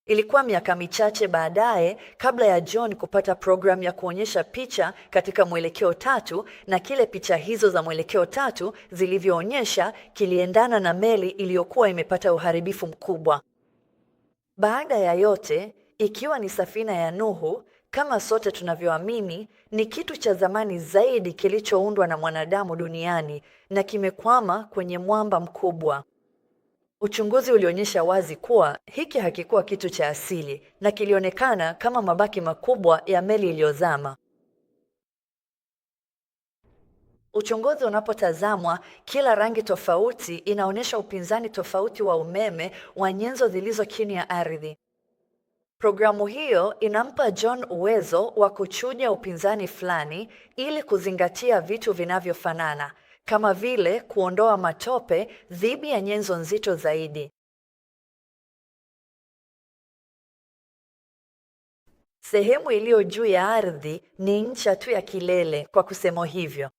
Ilikuwa miaka michache baadaye kabla ya John kupata programu ya kuonyesha picha katika mwelekeo tatu, na kile picha hizo za mwelekeo tatu zilivyoonyesha kiliendana na meli iliyokuwa imepata uharibifu mkubwa. Baada ya yote, ikiwa ni safina ya Nuhu, kama sote tunavyoamini, ni kitu cha zamani zaidi kilichoundwa na mwanadamu duniani na kimekwama kwenye mwamba mkubwa. Uchunguzi ulionyesha wazi kuwa hiki hakikuwa kitu cha asili na kilionekana kama mabaki makubwa ya meli iliyozama. Uchunguzi unapotazamwa, kila rangi tofauti inaonyesha upinzani tofauti wa umeme wa nyenzo zilizo chini ya ardhi. Programu hiyo inampa John uwezo wa kuchuja upinzani fulani ili kuzingatia vitu vinavyofanana, kama vile kuondoa matope dhidi ya nyenzo nzito zaidi. Sehemu iliyo juu ya ardhi ni ncha tu ya kilele, kwa kusema hivyo.